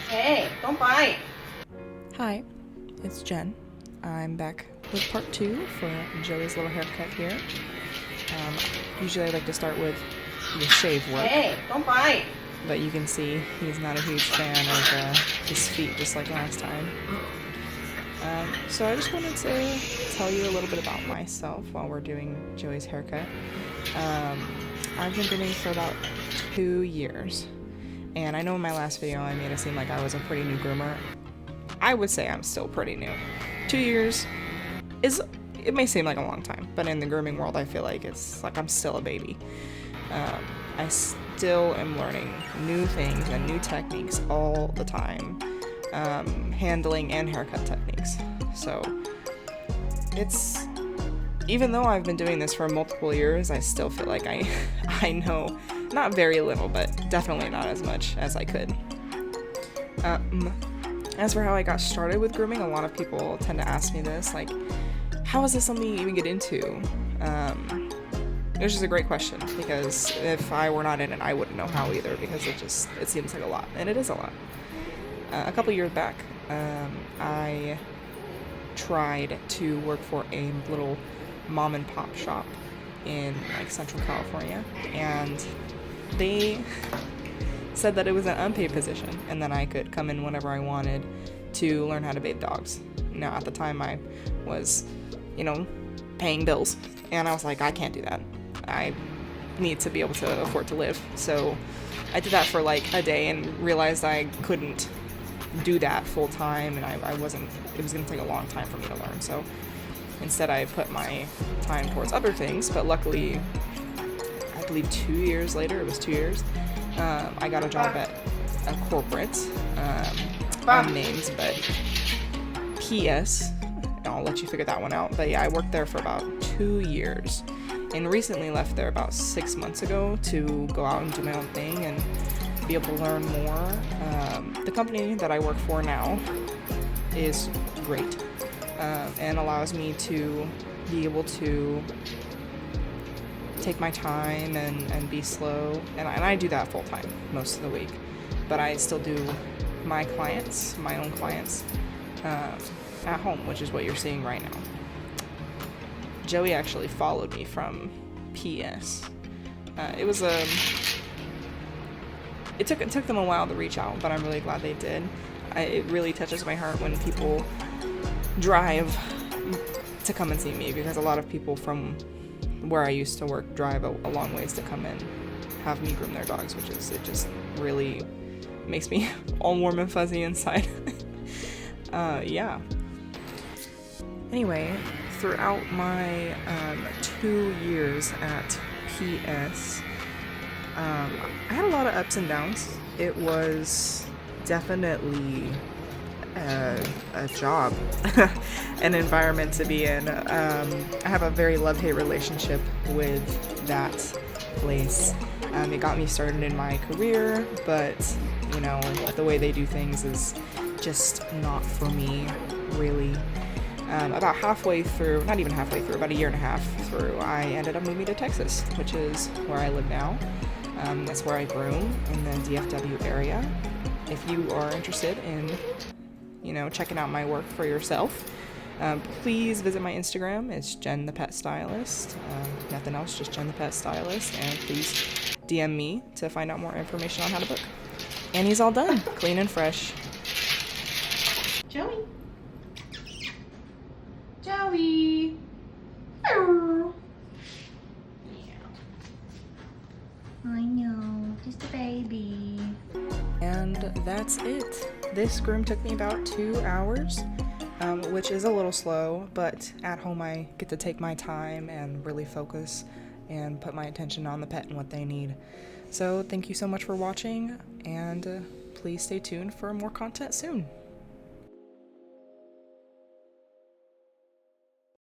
Hey, don't bite. Hi, it's Jen. I'm back with part 2 for Joey's little haircut here. Usually I like to start with the shave work, Hey, don't bite. but you can see he's not a huge fan of his feet just like last time. So I just wanted to tell you a little bit about myself while we're doing Joey's haircut. I've been grooming for about 2 years, and I know in my last video I made it seem like I was a pretty new groomer. I would say I'm still pretty new. 2 years it may seem like a long time, but in the grooming world I feel like it's like I'm still a baby. I still am learning new things and new techniques all the time, handling and haircut techniques. So it's, even though I've been doing this for multiple years, I still feel like I know not very little, but definitely not as much as I could. As for how I got started with grooming, a lot of people tend to ask me this, like, how is this something you even get into? Which is a great question, because if I were not in it, I wouldn't know how either, because it seems like a lot, and it is a lot. A couple years back, I tried to work for a little mom and pop shop in like Central California, and they said that it was an unpaid position and then I could come in whenever I wanted to learn how to bathe dogs. Now at the time I was, paying bills, and I was like, I can't do that. I need to be able to afford to live. So I did that for like a day and realized I couldn't do that full time, and it was going to take a long time for me to learn. So instead I put my time towards other things, but luckily, I believe 2 years later, it was 2 years, I got a job at a corporate, unnamed, but PS, I'll let you figure that one out. But yeah, I worked there for about 2 years, and recently left there about 6 months ago to go out and do my own thing and be able to learn more. The company that I work for now is great, and allows me to be able to take my time and be slow, and I do that full time most of the week, but I still do my own clients, at home, which is what you're seeing right now. Joey actually followed me from PS. It took them a while to reach out, but I'm really glad they did. It really touches my heart when people drive to come and see me, because a lot of people from where I used to work drive a long ways to come and have me groom their dogs, it just really makes me all warm and fuzzy inside. Yeah. Anyway, throughout my 2 years at PS, I had a lot of ups and downs. It was definitely a job, an environment to be in. I have a very love-hate relationship with that place. It got me started in my career, but the way they do things is just not for me, really. About halfway through, not even halfway through, about a year and a half through, I ended up moving to Texas, which is where I live now. That's where I groom, in the DFW area. If you are interested in checking out my work for yourself, please visit my Instagram. It's Jen the Pet Stylist. Nothing else, just Jen the Pet Stylist. And please DM me to find out more information on how to book. And he's all done, clean and fresh. Joey. Joey. I know, just a baby. And that's it. This groom took me about 2 hours, which is a little slow, but at home I get to take my time and really focus and put my attention on the pet and what they need. So thank you so much for watching, and please stay tuned for more content soon.